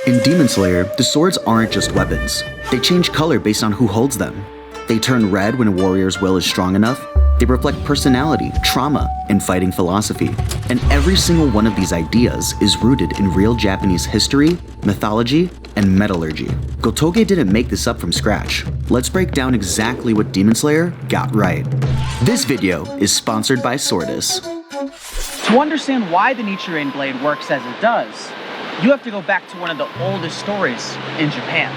In Demon Slayer, the swords aren't just weapons. They change color based on who holds them. They turn red when a warrior's will is strong enough. They reflect personality, trauma, and fighting philosophy. And every single one of these ideas is rooted in real Japanese history, mythology, and metallurgy. Gotoge didn't make this up from scratch. Let's break down exactly what Demon Slayer got right. This video is sponsored by Swordus. To understand why the Nichiren blade works as it does, you have to go back to one of the oldest stories in Japan.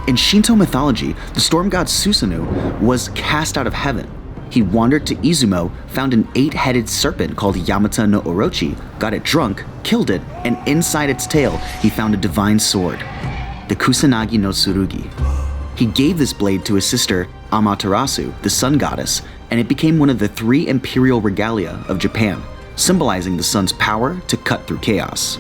In Shinto mythology, the storm god Susanoo was cast out of heaven. He wandered to Izumo, found an 8-headed serpent called Yamata no Orochi, got it drunk, killed it, and inside its tail, he found a divine sword, the Kusanagi no Tsurugi. He gave this blade to his sister Amaterasu, the sun goddess, and it became one of the 3 imperial regalia of Japan, symbolizing the sun's power to cut through chaos.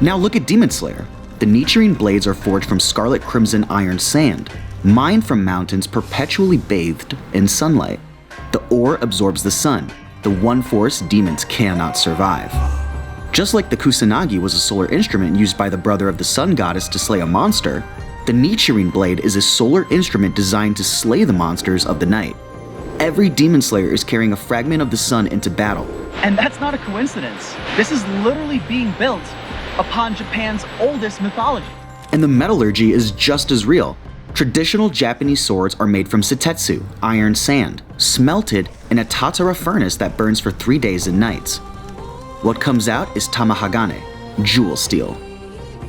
Now look at Demon Slayer. The Nichiren blades are forged from scarlet crimson iron sand, mined from mountains perpetually bathed in sunlight. The ore absorbs the sun, the one force demons cannot survive. Just like the Kusanagi was a solar instrument used by the brother of the sun goddess to slay a monster, the Nichiren blade is a solar instrument designed to slay the monsters of the night. Every Demon Slayer is carrying a fragment of the sun into battle. And that's not a coincidence. This is literally being built upon Japan's oldest mythology. And the metallurgy is just as real. Traditional Japanese swords are made from setetsu, iron sand, smelted in a tatara furnace that burns for 3 days and nights. What comes out is tamahagane, jewel steel.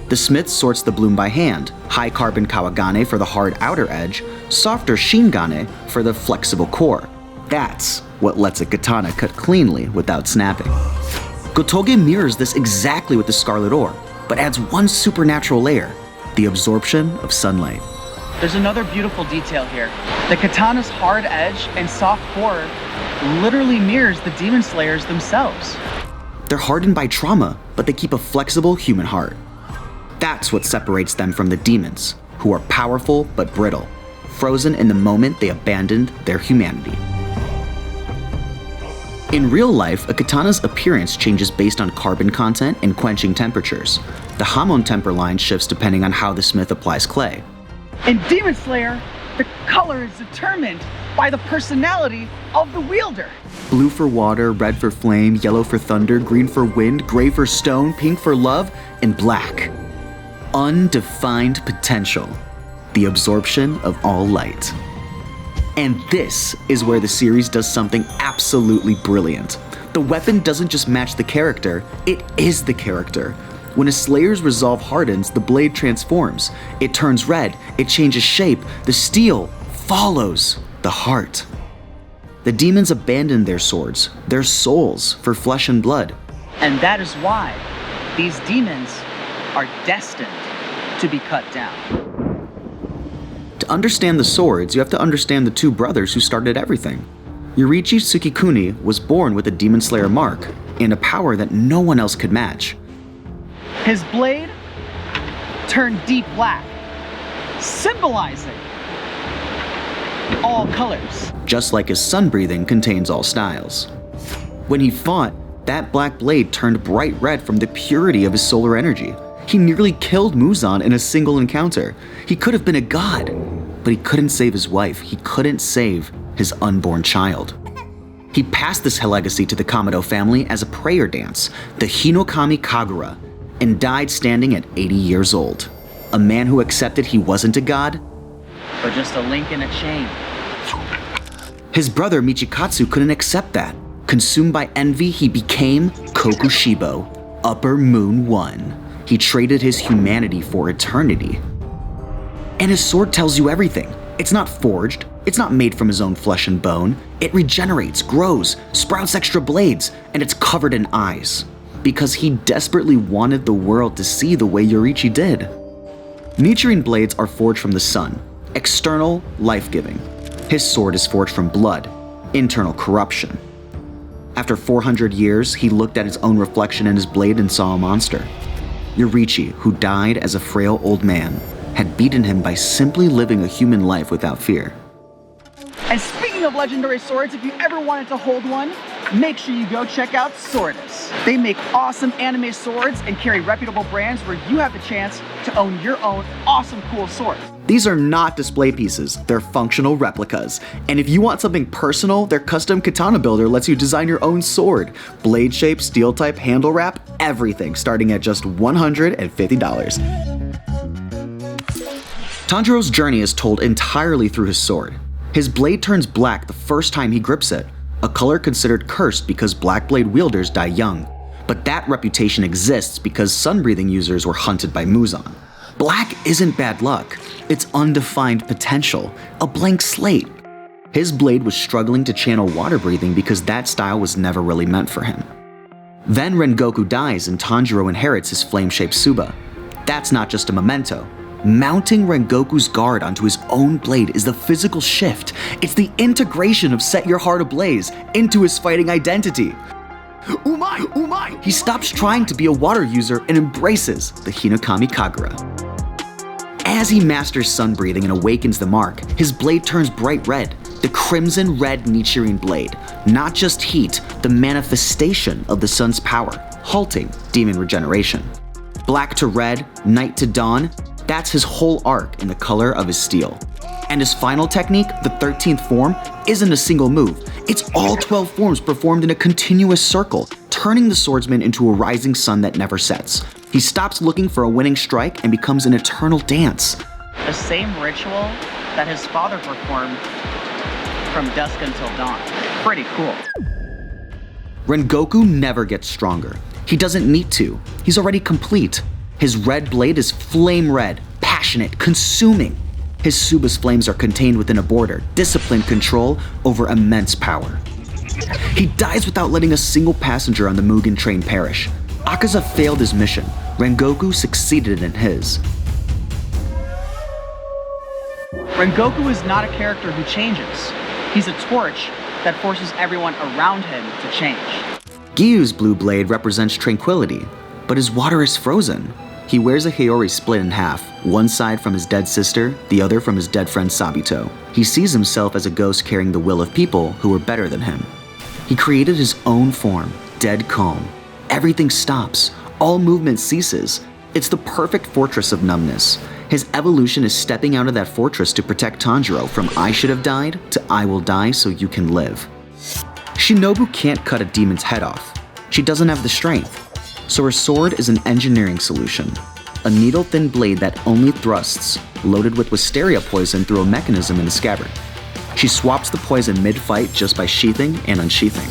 The smith sorts the bloom by hand, high carbon kawagane for the hard outer edge, softer shingane for the flexible core. That's what lets a katana cut cleanly without snapping. Gotoge mirrors this exactly with the scarlet ore, but adds one supernatural layer, the absorption of sunlight. There's another beautiful detail here. The katana's hard edge and soft core literally mirrors the Demon Slayers themselves. They're hardened by trauma, but they keep a flexible human heart. That's what separates them from the demons, who are powerful but brittle, frozen in the moment they abandoned their humanity. In real life, a katana's appearance changes based on carbon content and quenching temperatures. The Hamon temper line shifts depending on how the smith applies clay. In Demon Slayer, the color is determined by the personality of the wielder. Blue for water, red for flame, yellow for thunder, green for wind, gray for stone, pink for love, and black. Undefined potential, the absorption of all light. And this is where the series does something absolutely brilliant. The weapon doesn't just match the character, it is the character. When a Slayer's resolve hardens, the blade transforms. It turns red, it changes shape, the steel follows the heart. The demons abandon their swords, their souls, for flesh and blood. And that is why these demons are destined to be cut down. To understand the swords, you have to understand the 2 brothers who started everything. Yoriichi Tsukikuni was born with a Demon Slayer mark and a power that no one else could match. His blade turned deep black, symbolizing all colors. Just like his sun breathing contains all styles. When he fought, that black blade turned bright red from the purity of his solar energy. He nearly killed Muzan in a single encounter. He could have been a god, but he couldn't save his wife. He couldn't save his unborn child. He passed this legacy to the Kamado family as a prayer dance, the Hinokami Kagura, and died standing at 80 years old. A man who accepted he wasn't a god, but just a link in a chain. His brother Michikatsu couldn't accept that. Consumed by envy, he became Kokushibo, Upper Moon 1. He traded his humanity for eternity. And his sword tells you everything. It's not forged, it's not made from his own flesh and bone. It regenerates, grows, sprouts extra blades, and it's covered in eyes. Because he desperately wanted the world to see the way Yoriichi did. Nichiren blades are forged from the sun, external, life-giving. His sword is forged from blood, internal corruption. After 400 years, he looked at his own reflection in his blade and saw a monster. Yoriichi, who died as a frail old man, had beaten him by simply living a human life without fear. And speaking of legendary swords, if you ever wanted to hold one, make sure you go check out Swordus. They make awesome anime swords and carry reputable brands where you have the chance to own your own awesome cool sword. These are not display pieces, they're functional replicas. And if you want something personal, their custom katana builder lets you design your own sword. Blade shape, steel type, handle wrap, everything starting at just $150. Tanjiro's journey is told entirely through his sword. His blade turns black the first time he grips it, a color considered cursed because black blade wielders die young. But that reputation exists because sun-breathing users were hunted by Muzan. Black isn't bad luck, it's undefined potential, a blank slate. His blade was struggling to channel water breathing because that style was never really meant for him. Then Rengoku dies and Tanjiro inherits his flame-shaped Tsuba. That's not just a memento. Mounting Rengoku's guard onto his own blade is the physical shift. It's the integration of Set Your Heart Ablaze into his fighting identity. Umai! Umai! He stops trying to be a water user and embraces the Hinokami Kagura. As he masters sun breathing and awakens the mark, his blade turns bright red, the crimson red Nichiren blade. Not just heat, the manifestation of the sun's power, halting demon regeneration. Black to red, night to dawn, that's his whole arc in the color of his steel. And his final technique, the 13th form, isn't a single move. It's all 12 forms performed in a continuous circle, turning the swordsman into a rising sun that never sets. He stops looking for a winning strike and becomes an eternal dance. The same ritual that his father performed from dusk until dawn. Pretty cool. Rengoku never gets stronger. He doesn't need to. He's already complete. His red blade is flame red, passionate, consuming. His Tsuba's flames are contained within a border, disciplined control over immense power. He dies without letting a single passenger on the Mugen train perish. Akaza failed his mission. Rengoku succeeded in his. Rengoku is not a character who changes. He's a torch that forces everyone around him to change. Gyu's blue blade represents tranquility, but his water is frozen. He wears a Hiyori split in half, one side from his dead sister, the other from his dead friend Sabito. He sees himself as a ghost carrying the will of people who were better than him. He created his own form, dead calm. Everything stops, all movement ceases. It's the perfect fortress of numbness. His evolution is stepping out of that fortress to protect Tanjiro from I should have died to I will die so you can live. Shinobu can't cut a demon's head off. She doesn't have the strength. So her sword is an engineering solution. A needle-thin blade that only thrusts, loaded with wisteria poison through a mechanism in the scabbard. She swaps the poison mid-fight just by sheathing and unsheathing.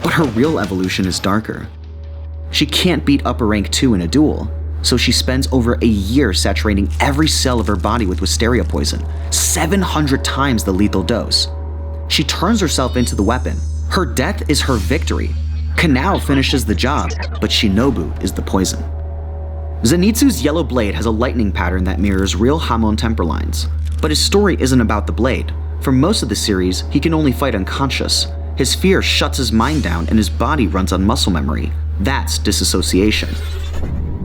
But her real evolution is darker. She can't beat upper rank 2 in a duel, so she spends over a year saturating every cell of her body with wisteria poison, 700 times the lethal dose. She turns herself into the weapon. Her death is her victory. Kanao finishes the job, but Shinobu is the poison. Zenitsu's yellow blade has a lightning pattern that mirrors real Hamon temper lines, but his story isn't about the blade. For most of the series, he can only fight unconscious. His fear shuts his mind down and his body runs on muscle memory. That's disassociation.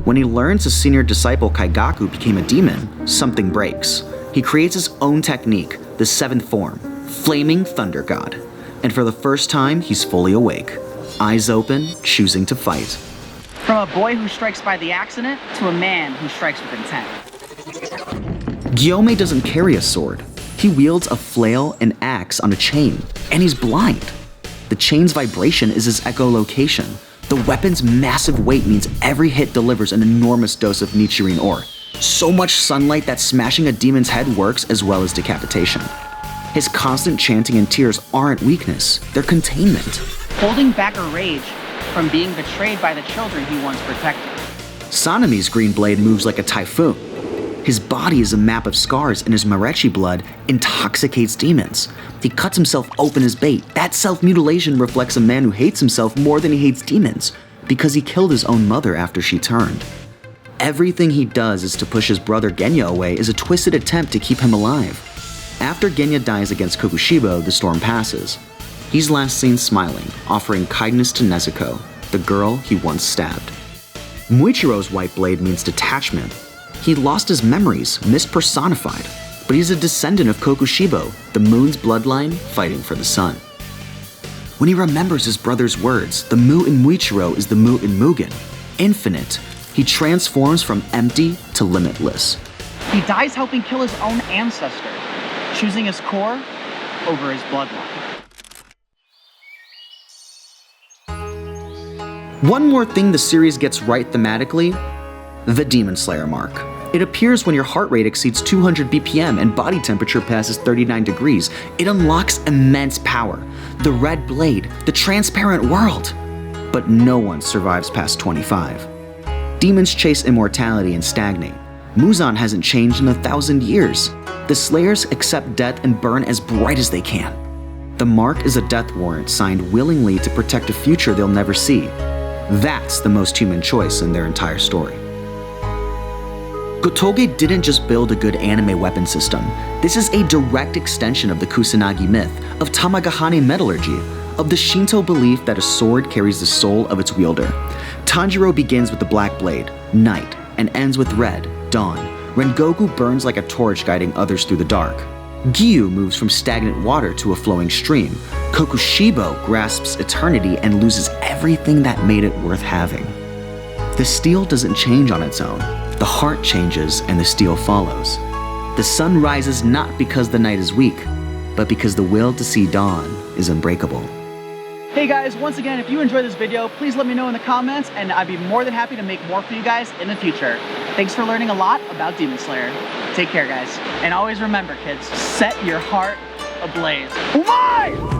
When he learns his senior disciple Kaigaku became a demon, something breaks. He creates his own technique, the 7th form, Flaming Thunder God. And for the first time, he's fully awake. Eyes open, choosing to fight. From a boy who strikes by the accident to a man who strikes with intent. Gyome doesn't carry a sword. He wields a flail and axe on a chain, and he's blind. The chain's vibration is his echolocation. The weapon's massive weight means every hit delivers an enormous dose of Nichiren ore. So much sunlight that smashing a demon's head works as well as decapitation. His constant chanting and tears aren't weakness, they're containment. Holding back a rage from being betrayed by the children he once protected. Sanemi's green blade moves like a typhoon. His body is a map of scars and his Marechi blood intoxicates demons. He cuts himself open as bait. That self-mutilation reflects a man who hates himself more than he hates demons, because he killed his own mother after she turned. Everything he does is to push his brother Genya away as a twisted attempt to keep him alive. After Genya dies against Kokushibo, the storm passes. He's last seen smiling, offering kindness to Nezuko, the girl he once stabbed. Muichiro's white blade means detachment. He lost his memories, mispersonified, but he's a descendant of Kokushibo, the moon's bloodline fighting for the sun. When he remembers his brother's words, the Mu in Muichiro is the Mu in Mugen, infinite, he transforms from empty to limitless. He dies helping kill his own ancestor, choosing his core over his bloodline. One more thing the series gets right thematically, the Demon Slayer mark. It appears when your heart rate exceeds 200 BPM and body temperature passes 39 degrees. It unlocks immense power, the red blade, the transparent world. But no one survives past 25. Demons chase immortality and stagnate. Muzan hasn't changed in 1,000 years. The Slayers accept death and burn as bright as they can. The mark is a death warrant signed willingly to protect a future they'll never see. That's the most human choice in their entire story. Gotoge didn't just build a good anime weapon system. This is a direct extension of the Kusanagi myth, of Tamagahane metallurgy, of the Shinto belief that a sword carries the soul of its wielder. Tanjiro begins with the black blade, night, and ends with red, dawn. Rengoku burns like a torch guiding others through the dark. Giyu moves from stagnant water to a flowing stream. Kokushibo grasps eternity and loses everything that made it worth having. The steel doesn't change on its own. The heart changes and the steel follows. The sun rises not because the night is weak, but because the will to see dawn is unbreakable. Hey guys, once again, if you enjoyed this video, please let me know in the comments and I'd be more than happy to make more for you guys in the future. Thanks for learning a lot about Demon Slayer. Take care, guys. And always remember, kids, set your heart ablaze. Umai!